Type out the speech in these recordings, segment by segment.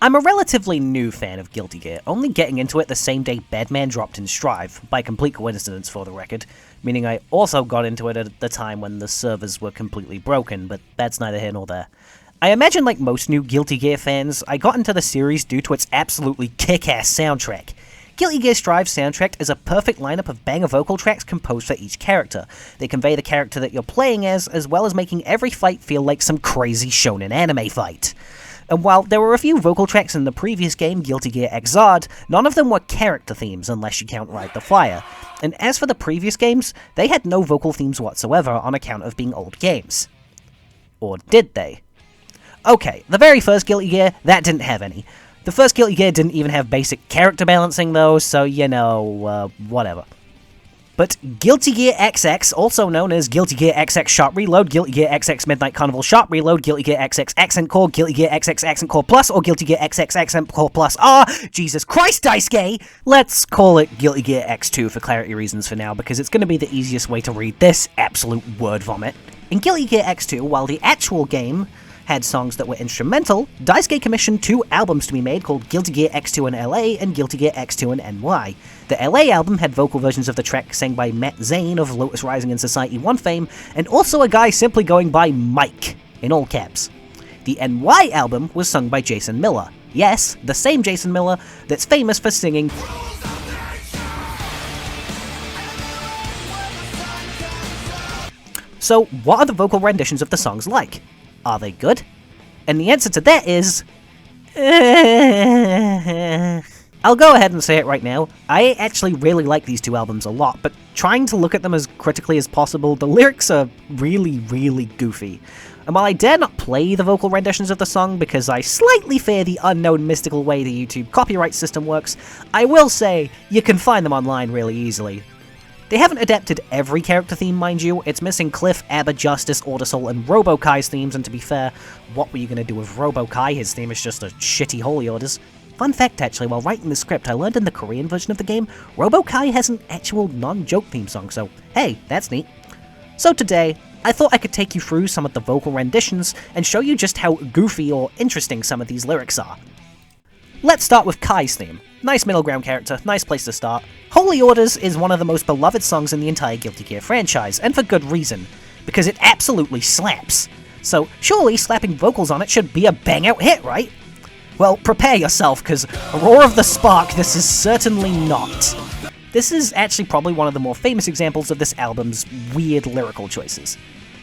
I'm a relatively new fan of Guilty Gear, only getting into it the same day Bedman dropped in Strive, by complete coincidence for the record, meaning I also got into it at the time when the servers were completely broken, but that's neither here nor there. I imagine like most new Guilty Gear fans, I got into the series due to its absolutely kick-ass soundtrack. Guilty Gear Strive's soundtrack is a perfect lineup of banger vocal tracks composed for each character. They convey the character that you're playing as well as making every fight feel like some crazy shonen anime fight. And while there were a few vocal tracks in the previous game, Guilty Gear XOST, none of them were character themes unless you count Ride the Flyer. And as for the previous games, they had no vocal themes whatsoever on account of being old games. Or did they? Okay, the very first Guilty Gear, that didn't have any. The first Guilty Gear didn't even have basic character balancing though, so you know, whatever. But Guilty Gear XX, also known as Guilty Gear XX Sharp Reload, Guilty Gear XX Midnight Carnival Sharp Reload, Guilty Gear XX Accent Core, Guilty Gear XX Accent Core Plus, or Guilty Gear XX Accent Core Plus R, Jesus Christ, Daisuke! Let's call it Guilty Gear X2 for clarity reasons for now, because it's going to be the easiest way to read this absolute word vomit. In Guilty Gear X2, while the actual game had songs that were instrumental, Daisuke commissioned 2 albums to be made called Guilty Gear X2 in LA and Guilty Gear X2 in NY. The LA album had vocal versions of the track sang by Matt Zane of Lotus Rising and Society 1 fame, and also a guy simply going by Mike, in all caps. The NY album was sung by Jason Miller. Yes, the same Jason Miller that's famous for singing So, what are the vocal renditions of the songs like? Are they good? And the answer to that is... I'll go ahead and say it right now. I actually really like these 2 albums a lot, but trying to look at them as critically as possible, the lyrics are really, really goofy. And while I dare not play the vocal renditions of the song because I slightly fear the unknown mystical way the YouTube copyright system works, I will say you can find them online really easily. They haven't adapted every character theme, mind you. It's missing Cliff, Abba, Justice, Ordersol, and Robo-Kai's themes, and to be fair, what were you going to do with Robo-Kai? His theme is just a shitty Holy Orders. Fun fact, actually, while writing the script, I learned in the Korean version of the game, Robo-Kai has an actual non-joke theme song, so hey, that's neat. So today, I thought I could take you through some of the vocal renditions and show you just how goofy or interesting some of these lyrics are. Let's start with Kai's theme. Nice middle ground character, nice place to start. Holy Orders is one of the most beloved songs in the entire Guilty Gear franchise, and for good reason, because it absolutely slaps. So surely slapping vocals on it should be a bang-out hit, right? Well, prepare yourself, because Roar of the Spark, this is certainly not. This is actually probably one of the more famous examples of this album's weird lyrical choices.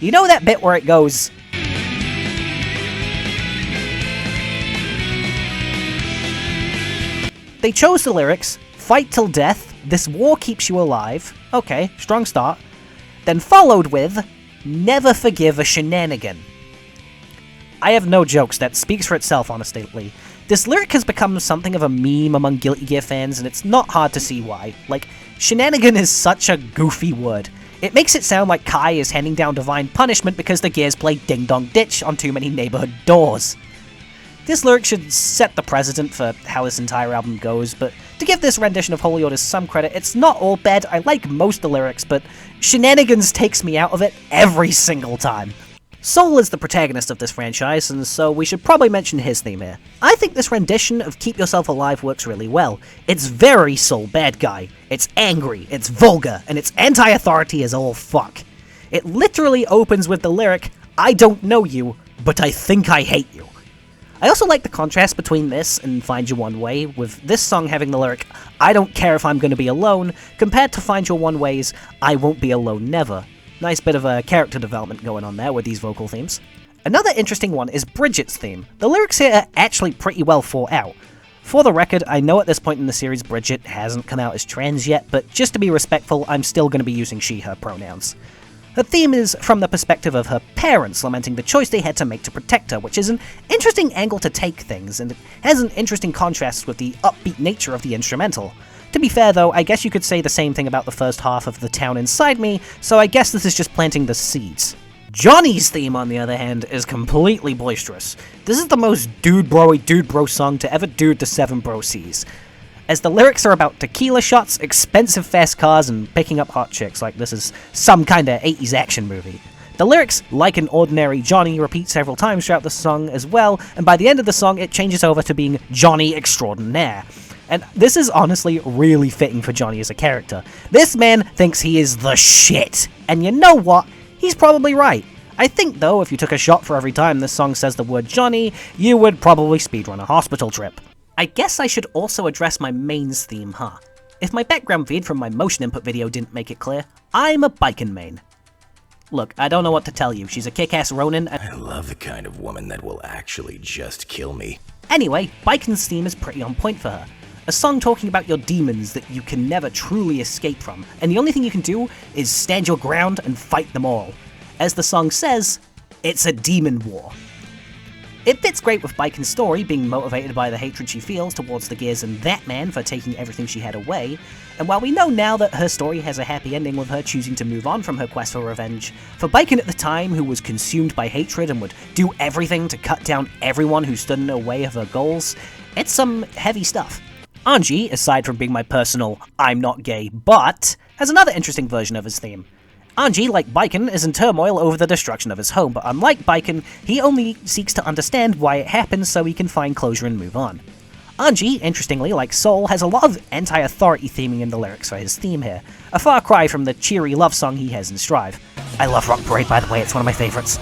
You know that bit where it goes... They chose the lyrics, fight till death, this war keeps you alive, okay, strong start, then followed with, never forgive a shenanigan. I have no jokes, that speaks for itself, honestly. This lyric has become something of a meme among Guilty Gear fans, and it's not hard to see why. Like, shenanigan is such a goofy word. It makes it sound like Kai is handing down divine punishment because the Gears play Ding Dong Ditch on too many neighborhood doors. This lyric should set the precedent for how this entire album goes, but to give this rendition of Holy Orders some credit, it's not all bad. I like most of the lyrics, but shenanigans takes me out of it every single time. Soul is the protagonist of this franchise, and so we should probably mention his theme here. I think this rendition of Keep Yourself Alive works really well. It's very Soul bad guy. It's angry, it's vulgar, and it's anti-authority as all fuck. It literally opens with the lyric, I don't know you, but I think I hate you. I also like the contrast between this and Find Your One Way, with this song having the lyric, I don't care if I'm gonna be alone, compared to Find Your One Way's, I won't be alone never. Nice bit of a character development going on there with these vocal themes. Another interesting one is Bridget's theme. The lyrics here are actually pretty well thought out. For the record, I know at this point in the series Bridget hasn't come out as trans yet, but just to be respectful, I'm still gonna be using she/her pronouns. Her theme is from the perspective of her parents lamenting the choice they had to make to protect her, which is an interesting angle to take things, and it has an interesting contrast with the upbeat nature of the instrumental. To be fair though, I guess you could say the same thing about the first half of The Town Inside Me, so I guess this is just planting the seeds. Johnny's theme, on the other hand, is completely boisterous. This is the most dude-bro-y dude-bro song to ever dude the 7 Bro Cs. As the lyrics are about tequila shots, expensive fast cars, and picking up hot chicks like this is some kinda 80s action movie. The lyrics, like an ordinary Johnny, repeat several times throughout the song as well, and by the end of the song it changes over to being Johnny Extraordinaire. And this is honestly really fitting for Johnny as a character. This man thinks he is the shit, and you know what? He's probably right. I think though, if you took a shot for every time this song says the word Johnny, you would probably speedrun a hospital trip. I guess I should also address my mains theme, huh? If my background feed from my motion input video didn't make it clear, I'm a bikin' main. Look, I don't know what to tell you, she's a kick-ass Ronin and— I love the kind of woman that will actually just kill me. Anyway, Bikin's theme is pretty on point for her. A song talking about your demons that you can never truly escape from, and the only thing you can do is stand your ground and fight them all. As the song says, it's a demon war. It fits great with Bikin's story, being motivated by the hatred she feels towards the Gears and that man for taking everything she had away, and while we know now that her story has a happy ending with her choosing to move on from her quest for revenge, for Bikin at the time, who was consumed by hatred and would do everything to cut down everyone who stood in her way of her goals, it's some heavy stuff. Anji, aside from being my personal I'm not gay but, has another interesting version of his theme. Anji, like Bikin, is in turmoil over the destruction of his home, but unlike Bikin, he only seeks to understand why it happened so he can find closure and move on. Anji, interestingly, like Soul, has a lot of anti-authority theming in the lyrics for his theme here, a far cry from the cheery love song he has in Strive. I love Rock Parade, by the way, it's one of my favorites.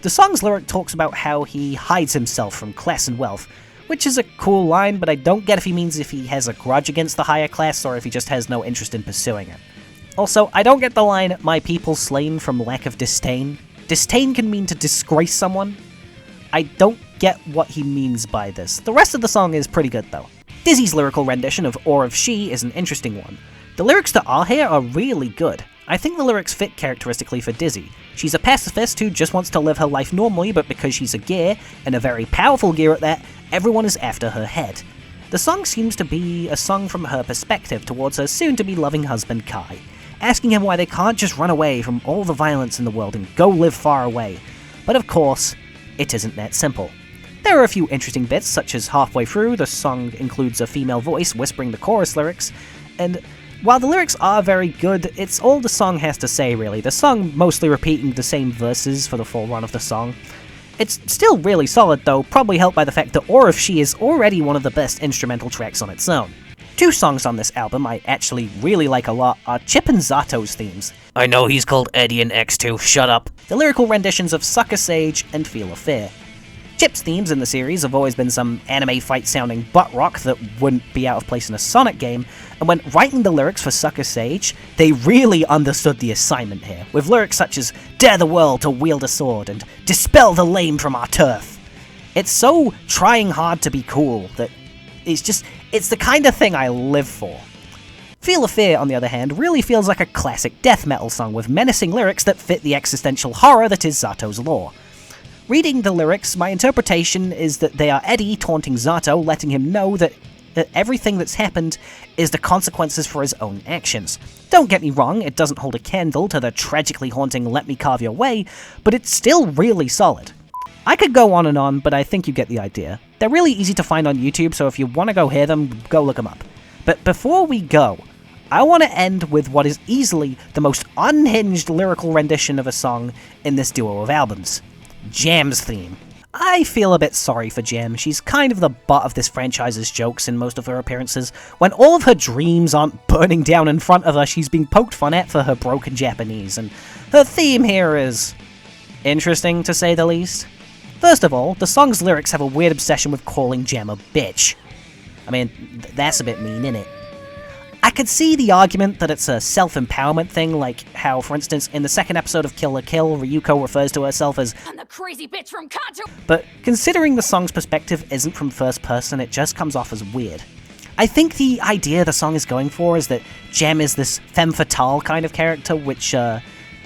The song's lyric talks about how he hides himself from class and wealth, which is a cool line, but I don't get if he means if he has a grudge against the higher class or if he just has no interest in pursuing it. Also, I don't get the line, my people slain from lack of disdain. Disdain can mean to disgrace someone. I don't get what he means by this. The rest of the song is pretty good though. Dizzy's lyrical rendition of Or of She is an interesting one. The lyrics to Ah here are really good. I think the lyrics fit characteristically for Dizzy. She's a pacifist who just wants to live her life normally, but because she's a gear, and a very powerful gear at that, everyone is after her head. The song seems to be a song from her perspective towards her soon-to-be loving husband Kai, asking him why they can't just run away from all the violence in the world and go live far away. But of course, it isn't that simple. There are a few interesting bits, such as halfway through, the song includes a female voice whispering the chorus lyrics, and while the lyrics are very good, it's all the song has to say really, the song mostly repeating the same verses for the full run of the song. It's still really solid though, probably helped by the fact that Or of She is already one of the best instrumental tracks on its own. Two songs on this album I actually really like a lot are Chip and Zato's themes. I know he's called Eddie in X2, shut up. The lyrical renditions of Sucker Sage and Feel of Fear. Chip's themes in the series have always been some anime fight-sounding butt rock that wouldn't be out of place in a Sonic game, and when writing the lyrics for Sucker Sage, they really understood the assignment here, with lyrics such as dare the world to wield a sword and dispel the lame from our turf. It's so trying hard to be cool that it's the kind of thing I live for. Feel of Fear, on the other hand, really feels like a classic death metal song with menacing lyrics that fit the existential horror that is Zato's lore. Reading the lyrics, my interpretation is that they are Eddie taunting Zato, letting him know that everything that's happened is the consequences for his own actions. Don't get me wrong, it doesn't hold a candle to the tragically haunting Let Me Carve Your Way, but it's still really solid. I could go on, but I think you get the idea. They're really easy to find on YouTube, so if you want to go hear them, go look them up. But before we go, I want to end with what is easily the most unhinged lyrical rendition of a song in this duo of albums. Jam's theme. I feel a bit sorry for Jam. She's kind of the butt of this franchise's jokes in most of her appearances. When all of her dreams aren't burning down in front of her, she's being poked fun at for her broken Japanese, and her theme here is interesting, to say the least. First of all, the song's lyrics have a weird obsession with calling Jam a bitch. I mean, that's a bit mean, innit? I could see the argument that it's a self-empowerment thing, like how, for instance, in the second episode of Kill la Kill, Ryuko refers to herself as I'm the crazy bitch from Kanto. But considering the song's perspective isn't from first person, it just comes off as weird. I think the idea the song is going for is that Jam is this femme fatale kind of character, which,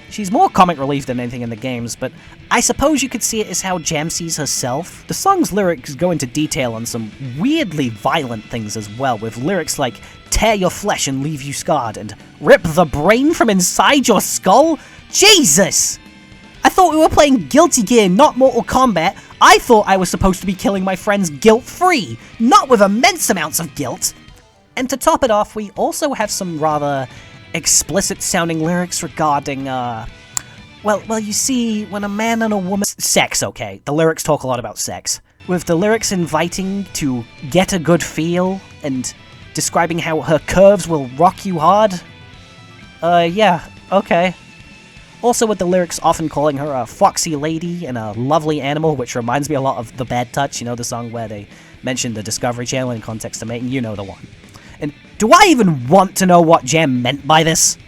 she's more comic relief than anything in the games, but I suppose you could see it as how Jam sees herself. The song's lyrics go into detail on some weirdly violent things as well, with lyrics like tear your flesh and leave you scarred, and rip the brain from inside your skull? Jesus! I thought we were playing Guilty Gear, not Mortal Kombat. I thought I was supposed to be killing my friends guilt-free, not with immense amounts of guilt. And to top it off, we also have some rather explicit-sounding lyrics regarding, Well, you see, when a man and a woman... Sex, okay. The lyrics talk a lot about sex. With the lyrics inviting to get a good feel, and describing how her curves will rock you hard. Yeah, okay. Also with the lyrics often calling her a foxy lady and a lovely animal, which reminds me a lot of The Bad Touch, you know, the song where they mentioned the Discovery Channel in context to mating, you know the one. And do I even want to know what Jam meant by this?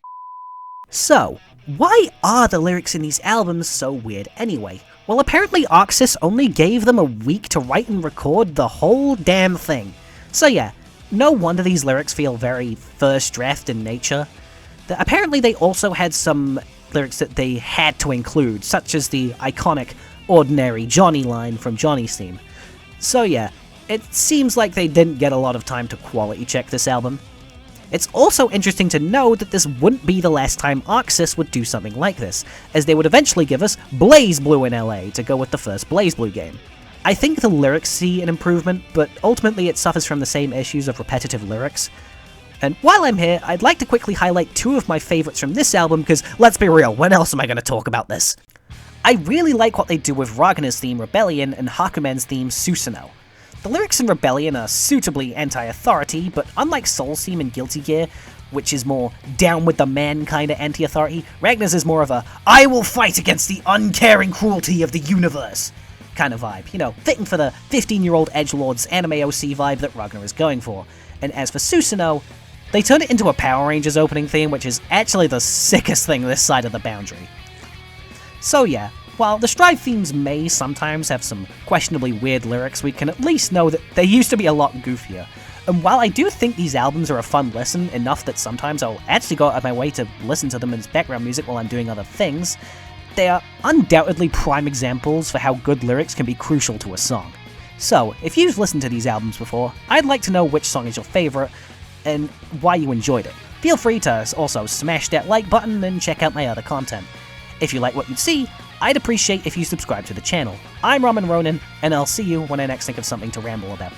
So, why are the lyrics in these albums so weird anyway? Well, apparently Arxis only gave them a week to write and record the whole damn thing. So yeah, no wonder these lyrics feel very first draft in nature. Apparently they also had some lyrics that they had to include, such as the iconic "Ordinary Johnny" line from Johnny's theme. So yeah, it seems like they didn't get a lot of time to quality check this album. It's also interesting to know that this wouldn't be the last time Arxis would do something like this, as they would eventually give us Blaze Blue in LA to go with the first Blaze Blue game. I think the lyrics see an improvement, but ultimately it suffers from the same issues of repetitive lyrics. And while I'm here, I'd like to quickly highlight two of my favorites from this album, because let's be real, when else am I going to talk about this? I really like what they do with Ragna's theme Rebellion and Hakumen's theme Susanoo. The lyrics in Rebellion are suitably anti-authority, but unlike Soul's theme in Guilty Gear, which is more down with the man kind of anti-authority, Ragna's is more of a I will fight against the uncaring cruelty of the universe kind of vibe, you know, fitting for the 15-year-old edgelord's anime OC vibe that Ragnar is going for. And as for Susanoo, they turned it into a Power Rangers opening theme, which is actually the sickest thing this side of the boundary. So yeah, while the Strive themes may sometimes have some questionably weird lyrics, we can at least know that they used to be a lot goofier. And while I do think these albums are a fun listen, enough that sometimes I'll actually go out of my way to listen to them as background music while I'm doing other things, they are undoubtedly prime examples for how good lyrics can be crucial to a song. So, if you've listened to these albums before, I'd like to know which song is your favorite, and why you enjoyed it. Feel free to also smash that like button and check out my other content. If you like what you see, I'd appreciate if you subscribe to the channel. I'm Ramen Ronin, and I'll see you when I next think of something to ramble about.